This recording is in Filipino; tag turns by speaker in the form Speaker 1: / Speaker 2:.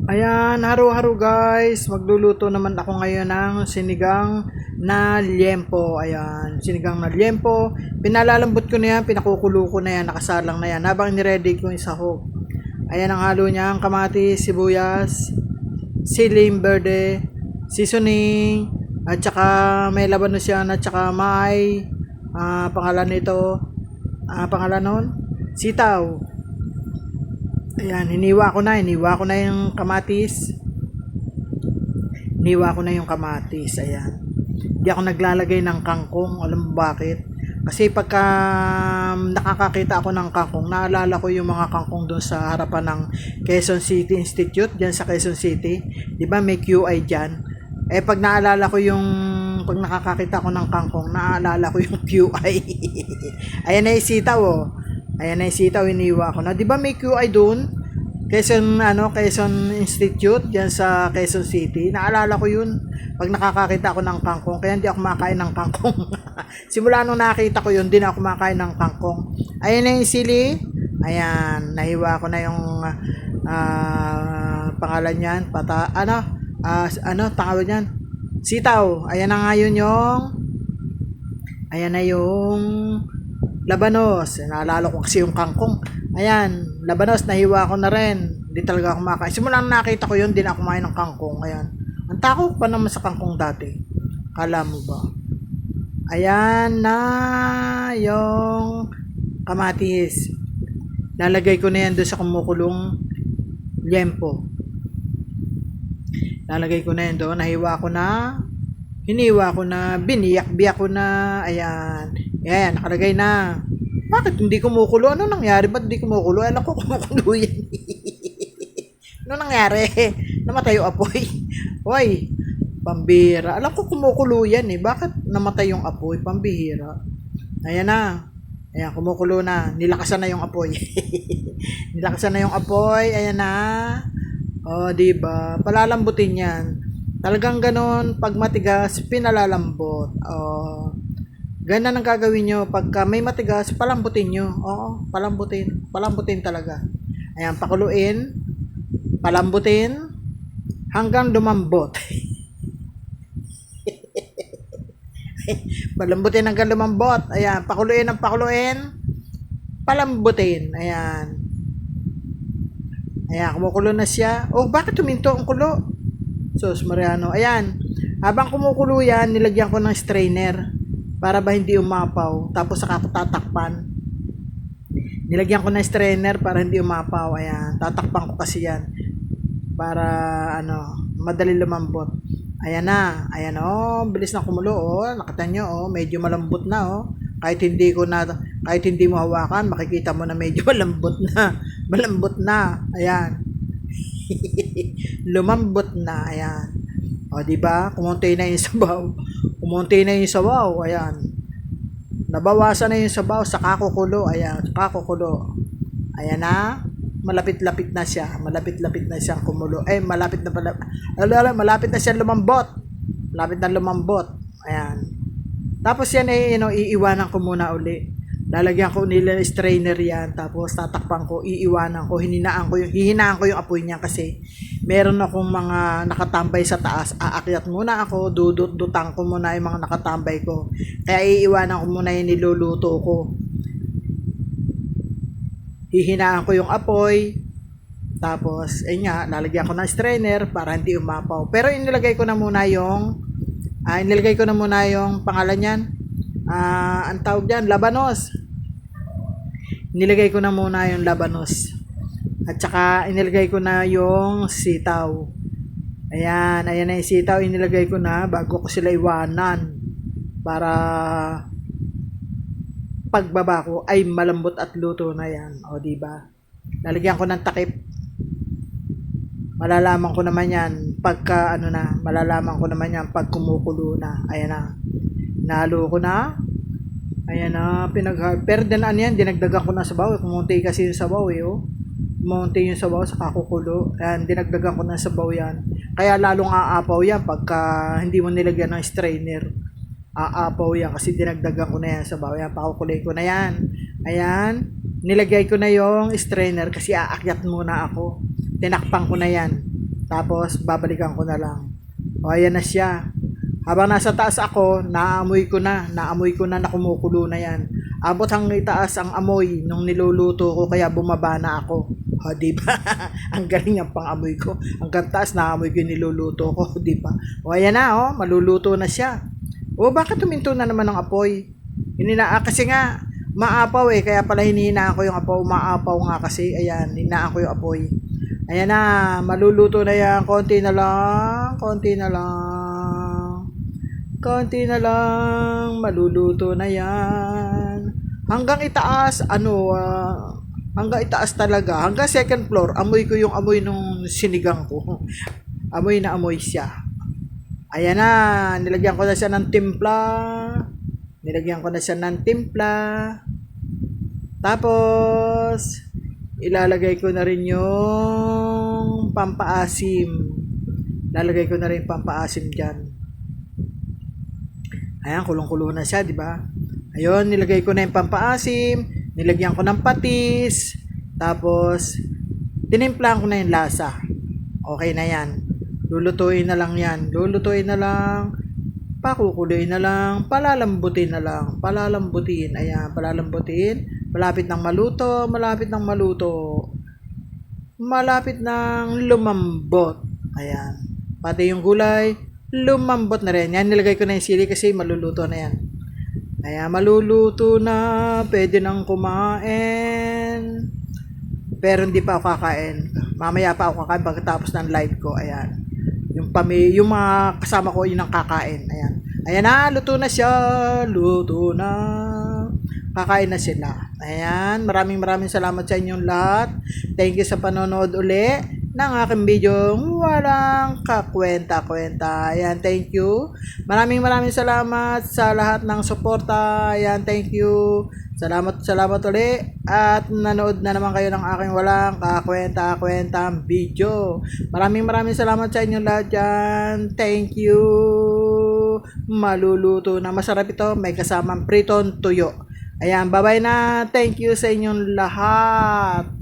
Speaker 1: Ayan, haro-haro guys. Magluluto naman ako ngayon ng sinigang na liempo. Ayan, sinigang na liempo. Pinalalambot ko na yan, pinakukulo ko na yan, nakasalang na yan. Habang niready ko yung sahog. Ayan ang halo niya, kamatis, sibuyas, siling verde, seasoning, at saka may labanos yan, at saka may pangalan nito, pangalan nun, sitaw. Ayan, hiniwa ko na yung kamatis. Hiniwa ko na yung kamatis, ayan. Hindi ako naglalagay ng kangkong, alam mo bakit? Kasi pagka nakakakita ako ng kangkong, naalala ko yung mga kangkong doon sa harapan ng Quezon City Institute, diyan sa Quezon City. 'Di ba may QI diyan? Pag naalala ko yung pag nakakakita ako ng kangkong, naalala ko yung QI. Ayan na yung sitaw, oh. Ayan na yung sitaw, iniwa ko na. 'Di ba may QI doon? Quezon Institute diyan sa Quezon City. Naalala ko 'yun pag nakakakita ako ng kangkong. Kaya hindi ako kumakain ng kangkong. Simula nung nakita ko 'yun, din ako kumakain ng kangkong. Ayan na yung sili. Ayan, nahiwa ko na yung pangalan niyan, tawag niyan? Sitaw. Ayan na yung labanos. Naalala ko kasi yung kangkong. Ayan, labanos, nahiwa ko na rin. Hindi talaga ako kumakain. Simula nang nakita ko yun, din ako kumain ng kangkong. Ayan. Ang tako pa naman sa kangkong dati. Kala mo ba? Ayan na yung kamatis. Lalagay ko na yan doon sa kumukulong liempo. Lalagay ko na yan doon. Hiniwa ko na, biniyak-biyak ko na. Ayan. Ayan, nakalagay na. Bakit hindi kumukulo? Ano nangyari? Ba't hindi kumukulo? Alam ko kumukulo yan. Ano nangyari? Namatay yung apoy. Hoy, pambihira. Alam ko kumukulo yan eh. Bakit namatay yung apoy? Pambihira. Ayan na. Ayan, kumukulo na. Nilakasan na yung apoy. Nilakasan na yung apoy. Ayan na. O, diba? Palalambutin yan. Talagang ganon, pag matigas, pinalalambot. Ganyan ang gagawin nyo. Pagka may matigas, palambutin nyo. Oo, palambutin. Palambutin talaga. Ayan, pakuluin. Palambutin. Hanggang lumambot. Palambutin hanggang lumambot. Ayan, pakuluin ng pakuluin. Palambutin. Ayan. Ayan, kumukulo na siya. Oh, bakit tuminto ang kulo? Sos Mariano. Ayan. Habang kumukulo yan, nilagyan ko ng strainer para ba hindi umapaw. Tapos saka ko tatakpan. Nilagyan ko ng strainer para hindi umapaw. Ayan. Tatakpan ko kasi yan. Para madali lumambot. Ayan na. Ayan oh. Bilis na kumulo oh. Nakita nyo oh. Medyo malambot na oh. Kahit hindi mo hawakan, makikita mo na medyo malambot na. Malambot na. Ayan. Lumambot na, ayan. O, di ba? Kumonti na yung sabaw. Ayan. Nabawasan na yung sabaw sa kakukulo, ayan, kakukulo. Ayan na. Malapit-lapit na siya. Malapit-lapit na siyang kumulo. Malapit na siyang lumambot. Malapit na lumambot. Ayan. Tapos yan iiwanan ko muna uli. Lalagyan ko nila strainer yan, tapos tatakpan ko, iiwanan ko, hihinaan ko yung apoy niya kasi meron akong mga nakatambay sa taas. Aakyat muna ako, dudut-dutang ko muna yung mga nakatambay ko. Kaya iiwanan ko muna yung niluluto ko. Hihinaan ko yung apoy, tapos lalagyan ko ng strainer para hindi umapaw. Pero inilagay ko na muna yung pangalan niyan. Ang tawag dyan, labanos. Nilagay ko na muna yung labanos. At saka inilagay ko na yung sitaw. Ayan na yung sitaw. Inilagay ko na bago ko sila iwanan. Para pagbaba ko ay malambot at luto na yan. O diba? Lalagyan ko ng takip. Malalaman ko naman yan pag kumukulo na. Ayan na. Nalo ko na. Ayan na, pero dinagdagan ko na sabaw. Kumunti kasi yung sabaw oh. Kumunti yung sabaw sa kakukulo. Ayan, dinagdagan ko na sabaw yan. Kaya lalong aapaw yan pagka hindi mo nilagyan ng strainer. Aapaw yan kasi dinagdagan ko na yan sabaw. Ayan, pakukulay ko na yan. Ayan, nilagay ko na yung strainer kasi aakyat muna ako. Tinakpan ko na yan. Tapos babalikan ko na lang. O ayan na siya. Habang nasa taas ako, naamoy ko na kumukulo na yan. Abot hanggang itaas ang amoy nung niluluto ko kaya bumaba na ako. O, di ba? Ang galing ang pang-amoy ko. Hanggang taas naamoy ko yung niluluto ko, di ba? O ayan na, maluluto na siya. O bakit tuminto na naman ang apoy? Kasi nga, maapaw kaya pala hinihina ko yung apoy. Maapaw nga kasi, ayan, hinaan ko yung apoy. Ayan na, maluluto na yan. Konti na lang, maluluto na yan. Hanggang itaas, hanggang itaas talaga. Hanggang second floor, amoy ko yung amoy nung sinigang ko. Amoy na amoy siya. Ayan na, nilagyan ko na siya ng timpla. Tapos, ilalagay ko na rin yung pampaasim. Dyan. Ayan, kulong-kulo na siya, di ba? Ayun, nilagay ko na yung pampaasim, nilagyan ko ng patis, tapos tinimplan ko na yung lasa. Okay na yan. Lulutuin na lang, pakukuluin na lang, palalambutin. Ayan, palalambutin. Malapit nang lumambot. Ayan. Pati yung gulay, lumambot na rin. Yan, nilagay ko na yung sili kasi maluluto na yan. Ayan, maluluto na. Pwede nang kumain. Pero hindi pa ako kakain. Mamaya pa ako kakain pagkatapos ng live ko. Ayan. Yung mga kasama ko, yun ang kakain. Ayan. Ayan na, luto na siya. Kakain na sila. Ayan, maraming salamat sa inyong lahat. Thank you sa panonood uli ng aking video walang kakwenta-kwenta. Ayan, thank you. Maraming salamat sa lahat ng suporta. Ayan, thank you. Salamat uli. At nanood na naman kayo ng aking walang kakwenta-kwentang video. Maraming salamat sa inyong lahat dyan. Thank you. Maluluto na. Masarap ito. May kasamang pritong tuyo. Ayan, bye-bye na. Thank you sa inyong lahat.